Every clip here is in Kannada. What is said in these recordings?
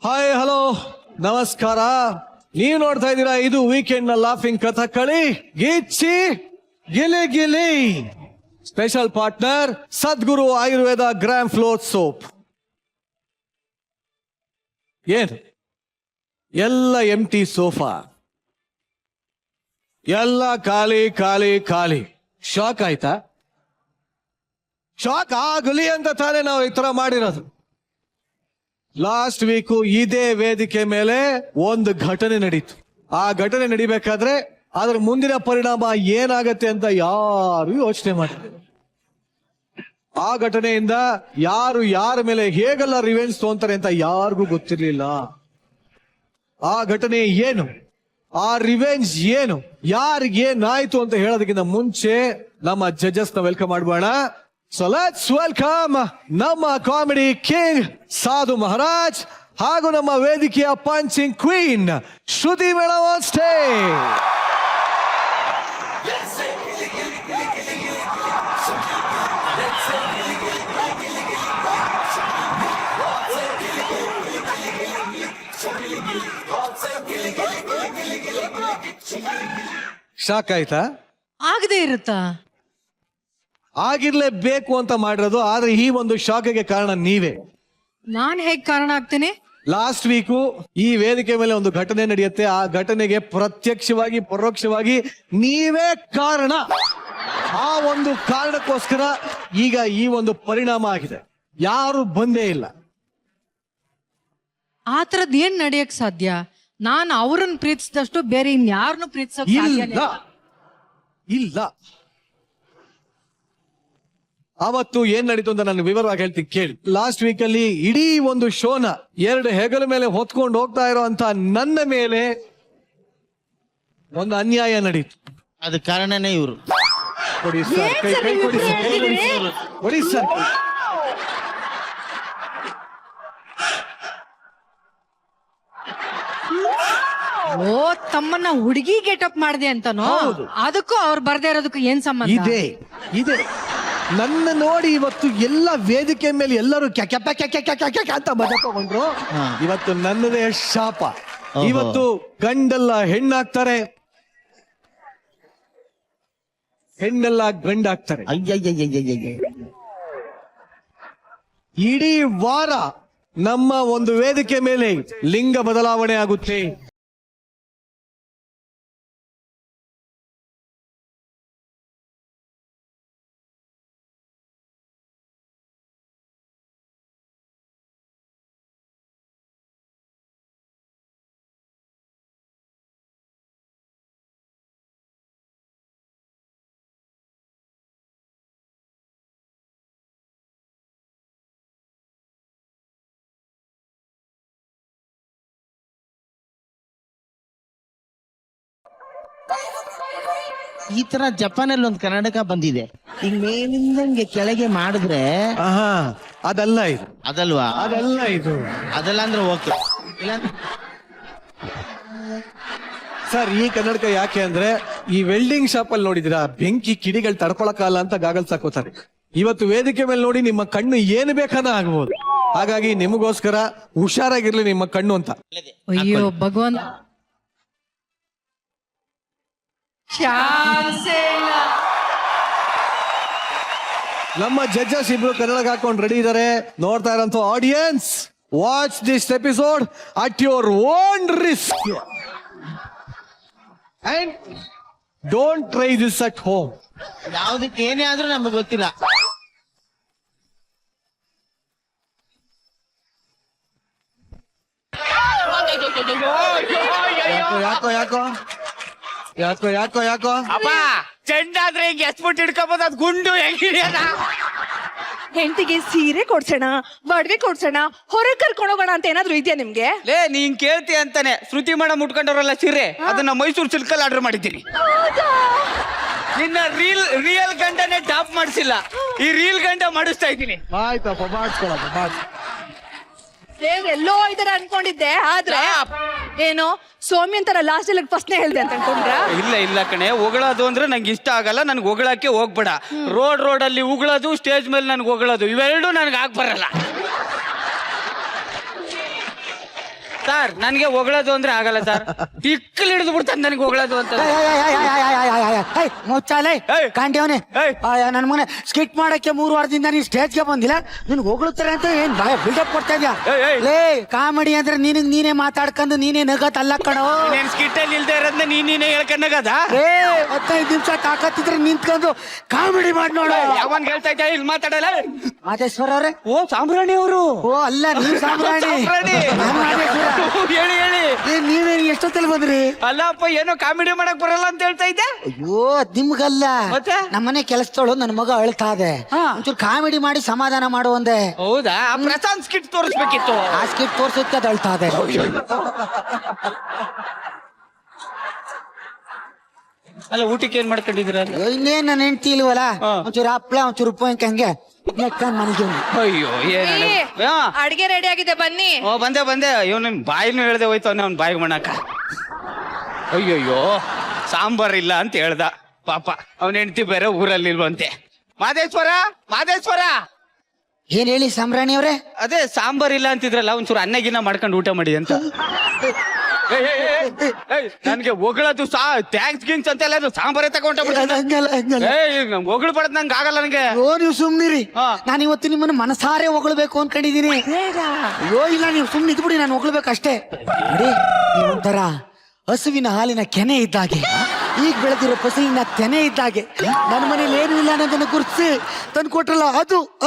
ಹಾಯ್ ಹಲೋ ನಮಸ್ಕಾರ. ನೀವು ನೋಡ್ತಾ ಇದ್ದೀರಾ ಇದು ವೀಕೆಂಡ್ ನ ಲಾಫಿಂಗ್ ಕಥಕಳಿ ಗಿಚ್ಚಿ ಗಿಲಿ ಗಿಲಿ. ಸ್ಪೆಷಲ್ ಪಾರ್ಟ್ನರ್ ಸದ್ಗುರು ಆಯುರ್ವೇದ ಗ್ರಾಮ್ ಫ್ಲೋರ್ ಸೋಪ್. ಏನು ಎಲ್ಲ ಎಂಟಿ ಸೋಫಾ, ಎಲ್ಲ ಖಾಲಿ ಖಾಲಿ ಖಾಲಿ. ಶಾಕ್ ಆಯ್ತಾ? ಶಾಕ್ ಆಗಲಿ ಅಂತ ತಾನೇ ನಾವು ಈ ತರ ಮಾಡಿರೋದು. ಲಾಸ್ಟ್ ವೀಕು ಇದೇ ವೇದಿಕೆ ಮೇಲೆ ಒಂದು ಘಟನೆ ನಡೀತು. ಆ ಘಟನೆ ನಡಿಬೇಕಾದ್ರೆ ಅದ್ರ ಮುಂದಿನ ಪರಿಣಾಮ ಏನಾಗತ್ತೆ ಅಂತ ಯಾರು ಯೋಚನೆ ಮಾಡಿದ್ರು. ಆ ಘಟನೆಯಿಂದ ಯಾರು ಯಾರ ಮೇಲೆ ಹೇಗೆಲ್ಲ ರಿವೆಂಜ್ ತಗೊಂತಾರೆ ಅಂತ ಯಾರಿಗೂ ಗೊತ್ತಿರ್ಲಿಲ್ಲ. ಆ ಘಟನೆ ಏನು, ಆ ರಿವೆಂಜ್ ಏನು, ಯಾರಿಗೇನಾಯ್ತು ಅಂತ ಹೇಳೋದಕ್ಕಿಂತ ಮುಂಚೆ ನಮ್ಮ ಜಡ್ಜಸ್ ನ ವೆಲ್ಕಮ್ ಮಾಡೋಣ. So let's welcome ನಮ್ಮ ಕಾಮಿಡಿ ಕಿಂಗ್ ಸಾಧು ಮಹಾರಾಜ್ ಹಾಗೂ ನಮ್ಮ ವೇದಿಕೆಯ punching queen Shruti madam on stage. Shock ಆಯ್ತಾ? ಆಗದೆ ಇರುತ್ತಾ? ಆಗಿರ್ಲೇಬೇಕು ಅಂತ ಮಾಡಿರೋದು. ಆದ್ರೆ ಈ ಒಂದು ಶಾಕಿಗೆ ಕಾರಣ ನೀವೇ. ನಾನ್ ಹೇಗ್ ಕಾರಣ ಆಗ್ತೇನೆ? ಲಾಸ್ಟ್ ವೀಕು ಈ ವೇದಿಕೆ ಮೇಲೆ ಒಂದು ಘಟನೆ ನಡೆಯುತ್ತೆ. ಆ ಘಟನೆಗೆ ಪ್ರತ್ಯಕ್ಷವಾಗಿ ಪರೋಕ್ಷವಾಗಿ ನೀವೇ ಕಾರಣ. ಆ ಒಂದು ಕಾರಣಕ್ಕೋಸ್ಕರ ಈಗ ಈ ಒಂದು ಪರಿಣಾಮ ಆಗಿದೆ. ಯಾರು ಬಂದೇ ಇಲ್ಲ. ಆ ತರದ್ ಏನ್ ನಡೆಯಕ್ ಸಾಧ್ಯ? ನಾನ್ ಅವ್ರನ್ನ ಪ್ರೀತಿಸಿದಷ್ಟು ಬೇರೆ ಇನ್ಯಾರನ್ನು ಪ್ರೀತಿಸಕ್ ಸಾಧ್ಯ ಇಲ್ಲ ಇಲ್ಲ. ಅವತ್ತು ಏನ್ ನಡೀತು ಅಂತ ನಾನು ವಿವರವಾಗಿ ಹೇಳ್ತೀನಿ ಕೇಳಿ. ಲಾಸ್ಟ್ ವೀಕ್ ಅಲ್ಲಿ ಇಡೀ ಒಂದು ಶೋನ ಎರಡು ಹೆಗಲ ಮೇಲೆ ಹೊತ್ಕೊಂಡು ಹೋಗ್ತಾ ಇರೋ ಅಂತ ನನ್ನ ಮೇಲೆ ಒಂದು ಅನ್ಯಾಯ ನಡೀತು. ಅದ ಕಾರಣನೇ ಇವರು. ಕೊಡಿ ಸರ್, ಕೈ ಕೊಡಿ ಸರ್, ಕೊಡಿ ಸರ್. ಓ, ತಮ್ಮನ್ನ ಹುಡುಗಿ ಗೆಟಪ್ ಮಾಡಿದೆ ಅಂತನೋ? ಹೌದು. ಅದಕ್ಕೂ ಅವ್ರು ಬರ್ದೇ ಇರೋದಕ್ಕೂ ಏನ್ ಸಂಬಂಧ? ಇದೆ ಇದೆ. ನನ್ನ ನೋಡಿ ಇವತ್ತು ಎಲ್ಲ ವೇದಿಕೆ ಮೇಲೆ ಎಲ್ಲರೂ ಅಂತ ಮಜಾ ತಗೊಂಡ್ರು. ಇವತ್ತು ನನ್ನದೇ ಶಾಪ. ಇವತ್ತು ಗಂಡೆಲ್ಲ ಹೆಣ್ಣಾಗ್ತಾರೆ, ಹೆಣ್ಣೆಲ್ಲ ಗಂಡಾಗ್ತಾರೆ. ಇಡೀ ವಾರ ನಮ್ಮ ಒಂದು ವೇದಿಕೆ ಮೇಲೆ ಲಿಂಗ ಬದಲಾವಣೆ ಆಗುತ್ತೆ. ಈ ತರ ಜಪಾನಲ್ಲಿ ಒಂದು ಕರ್ನಾಟಕ ಬಂದಿದೆ. ಈಗ ಮೇಲಿಂದ ಹಿಂಗೆ ಕೆಳಗೆ ಮಾಡಿದ್ರೆ ಅದಲ್ಲ ಇದು. ಅದಲ್ವಾ? ಅದಲ್ಲ ಇದು. ಅದಲ್ಲ ಅಂದ್ರೆ ಓಕೆ. ಇಲ್ಲ ಸರ್, ಈ ಕನ್ನಡಕ ಯಾಕೆ ಅಂದ್ರೆ ಈ ವೆಲ್ಡಿಂಗ್ ಶಾಪ್ ಅಲ್ಲಿ ನೋಡಿದಿರಾ, ಬೆಂಕಿ ಕಿಡಿಗಳು ತಡ್ಕೊಳಕಾಲ ಅಂತ ಗಾಗಲ್ಸ್ ಹಾಕೋತಾರೆ. ಇವತ್ತು ವೇದಿಕೆ ಮೇಲೆ ನೋಡಿ ನಿಮ್ಮ ಕಣ್ಣು ಏನು ಬೇಕಾದ ಆಗ್ಬೋದು. ಹಾಗಾಗಿ ನಿಮಗೋಸ್ಕರ ಹುಷಾರಾಗಿರ್ಲಿ ನಿಮ್ಮ ಕಣ್ಣು ಅಂತ. ಅಯ್ಯೋ ಭಗವಂತ, ನಮ್ಮ ಜಡ್ಜಸ್ ಇಬ್ರು ಕನ್ನಡಕ ಹಾಕೊಂಡು ರೆಡಿ ಇದಾರೆ. ನೋಡ್ತಾ ಇರೋಂಥ audience, watch this episode at your own risk and don't try this at home. ಯಾವ್ದಕ್ಕೆ ಏನೇ ಆದ್ರೂ ನಮ್ಗೆ ಗೊತ್ತಿಲ್ಲ. ಯಾಕೋ ಯಾಕೋ ಯಾಕೋ ಯಾಕೋ ಯಾಕೋ ಅಪ್ಪ, ಚೆಂಡಾದ್ರೆ ಹಿಂಗೆ ಎಸ್ಬಿಟ್ಟು ಹಿಡ್ಕೋಬಹುದು. ಅದ್ ಗುಂಡು ಹೆಂಗಿದೆಯಲ್ಲ. ಹೆಂಡತಿಗೆ ಸೀರೆ ಕೊಡ್ಸೋಣ, ಒಡವೆ ಕೊಡ್ಸೋಣ, ಹೊರಗೆ ಕರ್ಕೊಂಡು ಹೋಗೋಣ ಅಂತ ಏನಾದ್ರು ಇದೆಯಾ ನಿಮ್ಗೆ? ಲೇ, ನೀನ್ ಕೇಳ್ತಿ ಅಂತಾನೆ ಶ್ರುತಿ ಮೇಡಮ್ ಉಟ್ಕೊಂಡವ್ರಲ್ಲ ಸೀರೆ, ಅದನ್ನ ಮೈಸೂರು ಸಿಲ್ಕಲ್ಲಿ ಆರ್ಡರ್ ಮಾಡಿದ್ದೀನಿ. ನಿನ್ನ ರಿಯಲ್ ಗಂಡನೇ ಟಾಪ್ ಮಾಡಿಸಿಲ್ಲ, ಈ ರೀಲ್ ಗಂಡ ಮಾಡಿಸ್ತಾ ಇದ್ದೀನಿ. ಆಯ್ತಪ್ಪ, ಮಾಡಿಸ್ಕೊಳಪ್ಪ. ಎಲ್ಲೋ ಇದಾರೆ ಅನ್ಕೊಂಡಿದ್ದೆ, ಆದ್ರೆ ಏನು ಸೌಮ್ಯನ್ ತರ ಲಾಸ್ಟ್ ಅಲ್ಲಿ ಫಸ್ಟ್ನೇ ಹೇಳ್ದೆ ಅಂತ ಅನ್ಕೊಂಡ್ರ? ಇಲ್ಲ ಇಲ್ಲ ಕಣೆ, ಹೊಗಳೋದು ಅಂದ್ರೆ ನಂಗೆ ಇಷ್ಟ ಆಗಲ್ಲ. ನನ್ಗೆ ಹೊಗಳಕ್ಕೆ ಹೋಗ್ಬೇಡ. ರೋಡ್ ಅಲ್ಲಿ ಉಗಳೋದು, ಸ್ಟೇಜ್ ಮೇಲೆ ನನ್ಗೆ ಹೊಗಳೋದು, ಇವೆರಡು ನನ್ಗೆ ಆಗ್ ಬರಲ್ಲ. ಸರ್ ನನ್ಗೆ ಹೊಗಳೋದು ಅಂದ್ರೆ ಆಗಲ್ಲ ಸರ್. ಇಕ್ಕಲ್ ಹಿಡಿದು ಬಿಡ್ತಾನೆ ನನಗೆ ಹೊಗಳೋದು ಅಂತ. ಮುಚ್ಚಾಲೆ ಏಯ್. ಕಾಂಡ್ಯವನೆ ಏಯ್. ನನ್ ಮನೆ ಸ್ಕಿಟ್ ಮಾಡಕ್ಕೆ 3 ವಾರದಿಂದ ನೀನ್ ಸ್ಟೇಜ್ಗೆ ಬಂದಿಲ್ಲ. ನಿನ್ ಹೊಗಳುತ್ತಾರೆ ಅಂತ ಏನ್ ಬಿಲ್ಡಪ್ ಕೊಡ್ತಾ ಇದ್ಯಾ? ಏಯ್, ಏಯ್. ಲೇ ಕಾಮಿಡಿ ಅಂದ್ರೆ ನೀನೇ ಮಾತಾಡ್ಕೊಂಡು ನೀನೇ ನಗತ್ ಅಲ್ಲ ಕಣೋ. ನೀನ್ ಸ್ಕಿಟ್ ಅಲ್ಲಿ ಇಲ್ದೇ ಇರೋದ್ನ ನೀನೇ ಹೇಳ್ಕೊಂಡಾಗದ. ಏ 15 ನಿಮಿಷ ತಾಕತ್ತಿದ್ರೆ ನಿಂತ್ಕೊಂಡು ಕಾಮಿಡಿ ಮಾಡಿ ನೋಡು. ಯಾವನ್ ಹೇಳ್ತಾ ಇದ್ದ ಇಲ್ಲಿ ಮಾತಾಡಲ್ಲ. ಮಾದೇಶ್ವರ ಅವ್ರೆ. ಓ ಸಾಂಬ್ರಾಣಿ ಅವರು. ಓ ಅಲ್ಲ ನೀವ್ ಸಾಮ್ರಾಣಿ. ಸಾಂಬ್ರಾಣಿ. ನಾನ್ ಮಾದೇಶ್ವರ. ಹೇಳಿ ಹೇಳಿ. ನೀವೇನು ಎಷ್ಟೊತ್ತಲ್ಲಿ ಬಂದ್ರಿ? ಅಲ್ಲಪ್ಪ ಏನೋ ಕಾಮಿಡಿ ಮಾಡಕ್ ಬರಲ್ಲ ಅಂತ ಹೇಳ್ತಾ ಇದ್ದೆ. ಅಯ್ಯೋ ನಿಮ್ಗಲ್ಲ, ಮತ್ತೆ? ನಮ್ಮನೆ ಕೆಲಸದವಳು ನನ್ನ ಮಗ ಅಳ್ತಾ ಇದೆ, ಹಾ. ಒಂಚೂರು ಕಾಮಿಡಿ ಮಾಡಿ ಸಮಾಧಾನ ಮಾಡು ಅಂದೆ. ಹೌದಾ? ಆ ಪ್ರಶಾಂತ್ ಸ್ಕಿಟ್ ತೋರಿಸ್ಬೇಕಿತ್ತು. ಆ ಸ್ಕಿಟ್ ತೋರ್ಸೋದಕ್ಕೆ ಅದು ಅಳ್ತಾ ಇದೆ. ಅಲ್ಲ ಊಟಕ್ಕೆ ಏನ್ ಮಾಡ್ಕೊಂಡಿದ್ರ? ಅಯ್ಯೋ, ಇನ್ನೇನ್ ನನ್ನ ಹೆಂಡತಿ ಇಲ್ವಲ್ಲ, ಹಾ. ಒಂಚೂರು ಹಪ್ಳ ಒಂಚೂರು ಉಪ್ಪಿನಕಾಯಿ ಹಂಗೆ ನೆಕ್ಕೊಂಡು ಮನೆಗೆ ಅಯ್ಯೋ ಅಡಿಗೆ ರೆಡಿ ಆಗಿದೆ ಬನ್ನಿ. ಓ ಬಂದೆ ಇವ್ ನಿಮ್ ಬಾಯಿನೂ ಹೇಳ್ದೆ ಹೋಯ್ತು ಅವ್ನ ಬಾಯಿಗೆ ಮಾಡಾಕ. ಅಯ್ಯೋಯ್ಯೋ ಸಾಂಬಾರ್ ಇಲ್ಲ ಅಂತ ಹೇಳ್ದ ಪಾಪ. ಅವನ ಹೆಂಡತಿ ಬೇರೆ ಊರಲ್ಲಿ ಇಲ್ವಂತೆ. ಮಾದೇಶ್ವರ ಏನ್ ಹೇಳಿ ಸಾಮ್ರಾಣಿ ಅವ್ರೆ? ಅದೇ ಸಾಂಬಾರ್ ಇಲ್ಲ ಅಂತಿದ್ರಲ್ಲ, ಒಂಚೂರು ಅನ್ನಗಿನ್ನ ಮಾಡ್ಕೊಂಡು ಊಟ ಮಾಡಿ ಅಂತ. ನನ್ಗೆ ಹೊಗಳದು ಥ್ಯಾಂಕ್ಸ್ ಗಿಂಗ್ಸ್ ಅಂತ ಎಲ್ಲ ಸಾಂಬಾರೇ ತಗೊಂಡ ಹೊಗಳು ಪಡೆದ್ ನಂಗೆ ಆಗಲ್ಲ ನನಗೆ. ಅಯ್ಯೋ ನೀವು ಸುಮ್ನಿರಿ, ಹಾ. ನಾನು ಇವತ್ತು ನಿಮ್ಮನ್ನು ಮನಸಾರೆ ಹೊಗಳ್ಬೇಕು ಅನ್ಕೊಂಡಿದೀನಿ. ಅಯ್ಯೋ ಇಲ್ಲ, ನೀವು ಸುಮ್ನೆ ಇದ್ಬಿಡಿ, ನಾನು ಹೊಗಳ್ಬೇಕು ಅಷ್ಟೇ. ನೋಡಿ ನೀವೊಂಥರ ಹಸುವಿನ ಹಾಲಿನ ಕೆನೆ ಇದ್ದಾಗೆ, ಈಗ ಬೆಳೆದಿರೋ ಫಸಲಿನ ತೆನೆ ಇದ್ದಾಗೆ. ನನ್ನ ಮನೇಲಿ ಏನು ಇಲ್ಲ ಅನ್ನೋದನ್ನ ಗುರುತಿಸಿ ತಂದು ಕೊಟ್ರಲ್ಲ,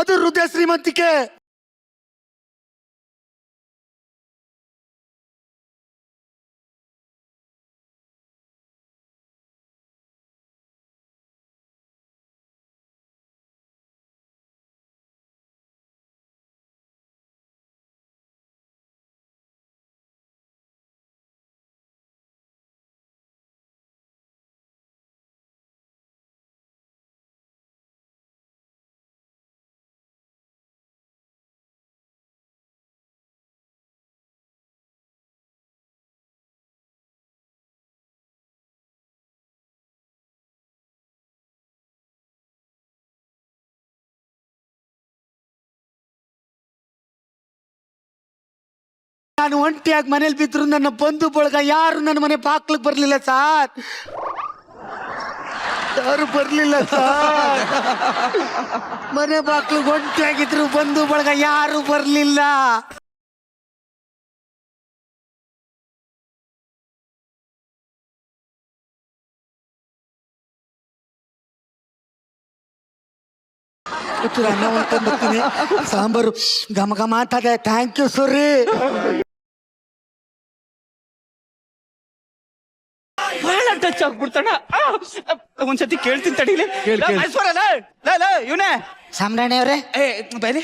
ಅದು ಹೃದಯ ಶ್ರೀಮಂತಿಕೆ. ನಾನು ಒಂಟಿಯಾಗಿ ಮನೇಲಿ ಬಿದ್ರು ನನ್ನ ಬಂಧು ಬಳಗ ಯಾರು ನನ್ನ ಮನೆ ಬಾಕ್ಲಿಗೆ ಬರ್ಲಿಲ್ಲ ಸಾರ್. ಯಾರು ಬರ್ಲಿಲ್ಲ ಸಾರ್. ಮನೆ ಬಾಕ್ಲಿಗೆ ಒಂಟಿಯಾಗಿದ್ರು ಬಂಧು ಬಳಗ ಯಾರು ಬರ್ಲಿಲ್ಲ. ಅನ್ನ ಬರ್ತೀನಿ, ಸಾಂಬಾರು ಘಮ ಘಮ ಅಂತದೆ. ಥ್ಯಾಂಕ್ ಯು ಸೋರಿ. ಬಹಳ ಟಚ್ ಆಗ್ಬಿಡ್ತಾನ. ಒಂದ್ಸತಿ ಕೇಳ್ತೀನಿ ತಡೀಲಿ. ಇವನೇ ಸಾಮ್ರಾಣಿ ಅವ್ರೆ, ಬೇರೆ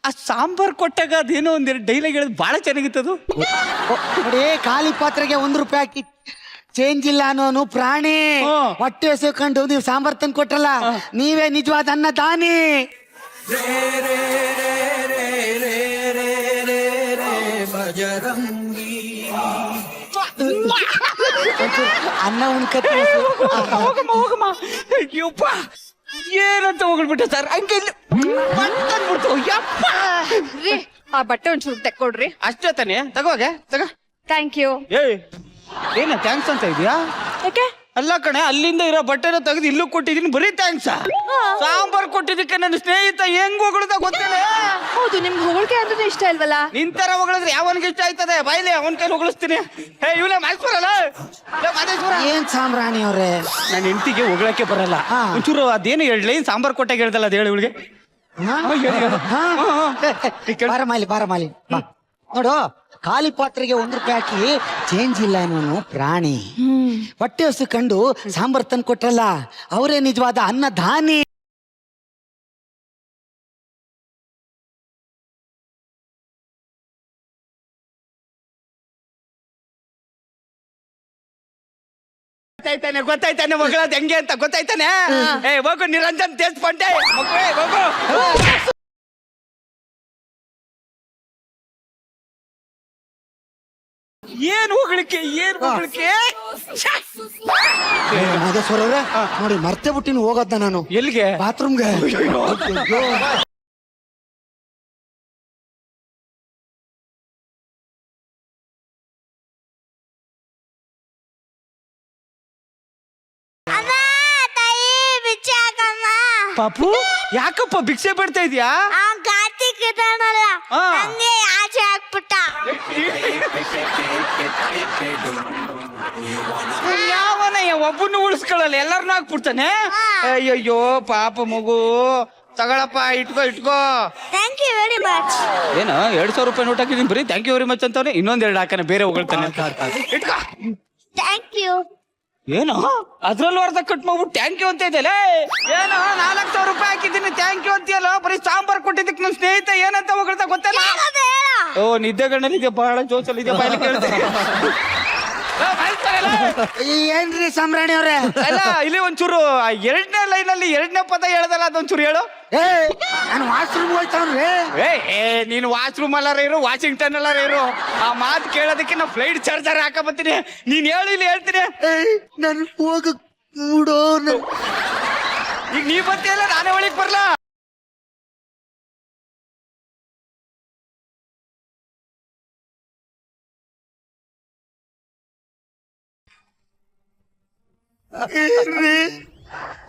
ಆ ಸಾಂಬಾರ್ ಕೊಟ್ಟಾಗ ಅದೇನೋ ಒಂದೆರಡು ಡೈಲಾಗ್ ಹೇಳೋದು ಬಹಳ ಚೆನ್ನಾಗಿತ್ತದು. ನೋಡಿ, ಖಾಲಿ ಪಾತ್ರೆಗೆ 1 ರೂಪಾಯಿ ಹಾಕಿ ಚೇಂಜ್ ಇಲ್ಲ ಅನ್ನೋನು ಪ್ರಾಣಿ. ಹೊಟ್ಟೆ ಸೇರ್ಕೊಂಡು ನೀವು ಸಾಂಬಾರ್ ತಂದು ಕೊಟ್ರಲ್ಲ, ನೀವೇ ನಿಜವಾದ ಅನ್ನದಾನಿ. ಅನ್ನ ಉಣ್ಕತ್ತಿ ಹೋಗಮ್ಮ ಯಪ್ಪ ಏನಂತ ಹೋಗ್ಬಿಟ್ಟ ಸರ್. ಹಂಗೆ ಯಪ್ಪ ರೀ, ಆ ಬಟ್ಟೆ ಒಂಚೂರು ತೆಕ್ಕೊಡ್ರಿ. ಅಷ್ಟೇ ತಾನೆ, ತಗೋಗೆ ತಗೋ. Thank you. ಏನ ಥ್ಯಾಂಕ್ಸ್ ಅಂತ ಇದೆಯಾ? ಯಾಕೆ? ಅಲ್ಲ ಕಣೆ, ಅಲ್ಲಿಂದ ಇರೋ ಬಟ್ಟೆನ ತೆಗೆದು ಇಲ್ಲೂ ಕೊಟ್ಟಿದ್ದೀನಿ, ಬರೀ ಥ್ಯಾಂಕ್ಸ್. ಸಾಂಬಾರ್ ಕೊಟ್ಟಿದ್ದಕ್ಕೆ ನನ್ನ ಸ್ನೇಹಿತ ಹೆಂಗ್ ಹೊಗಳದ ಗೊತ್ತಿಲ್ಲ. ಹೌದು, ನಿಮ್ಗೆ ಹೊಗಳಿಕೆ ಅಂದ್ರೆ ಇಷ್ಟ ಇಲ್ವಲ್ಲ? ನಿಂತರ ಹೊಗಳಿದ್ರೆ ಯಾವನ್ಗೆ ಇಷ್ಟ ಆಯ್ತದೆ? ಬಾಯ್ಲಿ ಅವನ ಕೈ ಹೊಗಳಿಸ್ತೀನಿ. ಇವನೇ ಮಾದೇಶ್ವರಲ್ಲ, ಮಾದೇಶ್ವರ. ಏನ್ ಸಾಮ್ರಾಣಿ ಅವ್ರೆ, ನನ್ನ ಹೆಂಡತಿಗೆ ಹೊಗಳಕ್ಕೆ ಬರಲ್ಲ. ಒಂಚೂರು ಅದೇನು 2 ಲೈನ್ ಸಾಂಬಾರ್ ಕೊಟ್ಟಾಗ ಹೇಳ್ದಲ್ಲ, ಅದು ಹೇಳಿ ಇವಳಿಗೆ. ಬಾರಮಾಲಿ ನೋಡು, ಖಾಲಿ ಪಾತ್ರೆಗೆ 1 ರೂಪಾಯಿ ಹಾಕಿ ಚೇಂಜ್ ಇಲ್ಲ ಅನ್ನೋನು ಪ್ರಾಣಿ. ಹೊಟ್ಟೆ ಹಸು ಕಂಡು ಸಾಂಬಾರ್ ತಂದು ಕೊಟ್ರಲ್ಲ, ಅವರೇ ನಿಜವಾದ ಅನ್ನದಾನಿ. ಗೊತ್ತಾಯ್ತಾನೆ ಮಗಳದ್ ಹೆಂಗೆ ಅಂತ ಗೊತ್ತಾಯ್ತಾನೆ. ಹೋಗು ನಿರಂಜನ್ ದೇಶಪಾಂಡೆ ಮಗುವೆ ಹೋಗು. ಏನ್ ಹೋಗ್ಲಿಕ್ಕೆ ಮಾದೇಶ್ವರ ಅವ್ರೆ, ನೋಡಿ ಮರ್ತೆ ಬಿಟ್ಟಿನ ಹೋಗೋದ ನಾನು. ಎಲ್ಲಿಗೆ? ಬಾತ್ರೂಮ್ಗೆ. ಪಾಪು ಯಾಕಪ್ಪ ಭಿಕ್ಷೆ ಬಿಡ್ತಾ ಇದೀಯಾ ಆ ಕಾರ್ತಿಕ್ ಇದಾನಲ್ಲ ಹಾ. ಹಂಗೆ ಆಚೆ ಹಾಕ್ಬಿಟ್ಟ ಯಾವನಯ್ಯ ಒಬ್ಬನ್ನು ಉಳಿಸ್ಕೊಳ್ಳಲ್ಲ ಎಲ್ಲರನ್ನೂ ಹಾಕ್ಬಿಡ್ತಾನೆ ಅಯ್ಯಯ್ಯೋ ಪಾಪ ಮಗು ತಗೊಳಪ್ಪ ಇಟ್ಕೋ ಥ್ಯಾಂಕ್ ಯು ವೆರಿ ಮಚ್ ಏನು 2,000 ರೂಪಾಯಿ ನೋಟ್ ಹಾಕಿದೀನಿ ಬರೀ ಥ್ಯಾಂಕ್ ಯು ವೆರಿ ಮಚ್ ಅಂತವ್ರೆ ಇನ್ನೊಂದೆರಡು ಹಾಕನೆ ಬೇರೆ ಹೊಗಳ್ತಾನೆ ಇಟ್ಕೋ ಥ್ಯಾಂಕ್ ಯು ಏನು ಅದ್ರಲ್ಲೂ ಅರ್ಧ ಕಟ್ ಮಾಡ್ಬಿಟ್ಟು ಥ್ಯಾಂಕ್ ಯು ಅಂತ ಇದೆಯಲ್ಲ ಏನು 4,000 ರೂಪಾಯಿ ಹಾಕಿದ್ದೀನಿ ಥ್ಯಾಂಕ್ ಯು ಅಂತೀಯಲ್ಲ ಬರೀ ಸಾಂಬಾರ್ ಕೊಟ್ಟಿದ್ದಕ್ಕೆ ನನ್ನ ಸ್ನೇಹಿತ ಏನಂತ ಹೊಗಳ್ತಾ ಗೊತ್ತಲ್ಲ ಓ ನಿದ್ದೆಗಣ್ಣಲ್ಲಿದೆ ಬಹಳ ಜೋಸಲ್ಲಿದೆ ಬಾಯಲ್ಲಿ ಕೇಳ್ತೀನಿ ಏನ್ರಿ ಸಾಮ್ರಾಣಿ ಅವ್ರೆ ಅಲ್ಲ ಇಲ್ಲಿ ಒಂಚೂರು 2ನೇ ಲೈನಲ್ಲಿ 2ನೇ ಪದ ಹೇಳ್ದಲ್ಲ ಅದೊಂಚೂರು ಹೇಳು ಏ ನಾನು ವಾಶ್ರೂಮ್ ಹೋಯ್ತಾವ್ರಿ ಏ ನೀನು ವಾಶ್ರೂಮ್ ಅಲ್ಲಾರ ಇರು ವಾಷಿಂಗ್ಟನ್ ಅಲ್ಲಾರ ಇರು ಆ ಮಾತು ಕೇಳೋದಕ್ಕೆ ನಾ ಫ್ಲೈಟ್ ಚಾರ್ಜರ್ ಹಾಕ ಬರ್ತೀನಿ ನೀನ್ ಹೇಳು ಇಲ್ಲಿ ಹೇಳ್ತೀನಿ ನನ್ ಹೋಗ ಬಿಡೋ ಈಗ ನೀ ಬರ್ತೀಯಲ್ಲ ನಾನೇ ಒಳಗೆ ಬರ್ಲಾ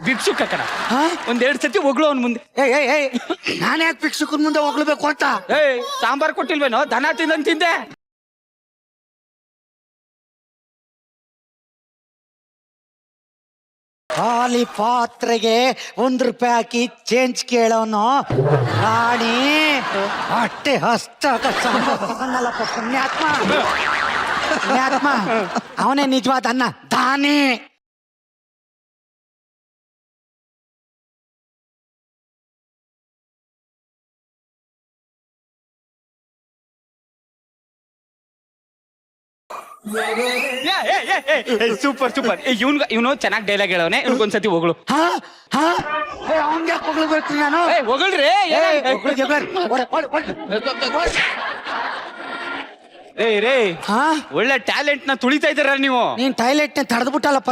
ಭಿಕ್ಷುಕ ಕಣ ಒಂದೆರಡು ಸತಿ ಹೊಗಳು ಅವನ್ ಮುಂದೆ ನಾನು ಯಾಕೆ ಭಿಕ್ಷುಕನ್ ಮುಂದೆ ಹೋಗ್ಲೇಬೇಕು ಅಂತ ಸಾಂಬಾರ್ ಕೊಟ್ಟಿಲ್ವೇನೋ ದನ ತಿಂದಂಗ್ ತಿಂದೆ ಖಾಲಿ ಪಾತ್ರೆಗೆ 1 ರೂಪಾಯಿ ಹಾಕಿ ಚೇಂಜ್ ಕೇಳೋನು ರಾಣಿ ಹೊಟ್ಟೆ ಹಸ್ತಲ್ಲಪ್ಪ ಪುಣ್ಯಾತ್ಮ ಪುಣ್ಯಾತ್ಮ ಅವನೇ ನಿಜವಾದ ಅನ್ನ ದಾನಿ ಸೂಪರ್ ಸೂಪರ್ ಇವನು ಚೆನ್ನಾಗಿ ಡೈಲಾಗ್ ಹೇಳವನೆ ಇವ್ನಿಗೊಂದ್ಸತಿ ಹೊಗಳು ಅವನ್ಗೆ ಯಾಕೆ ಹೋಗ್ಲೇಬೇಕು ನಾನು ಹೊಗಳ್ರಿ ರೇ ಹಾ ಒಳ್ಳೆ ಟ್ಯಾಲೆಂಟ್ ನ ತುಳಿತಾ ಇದ್ದೀರ ನೀವು ನೀನ್ ಟಾಯ್ಲೆಟ್ ನ ತಡೆದ್ಬಿಟ್ಟಲ್ಲಪ್ಪ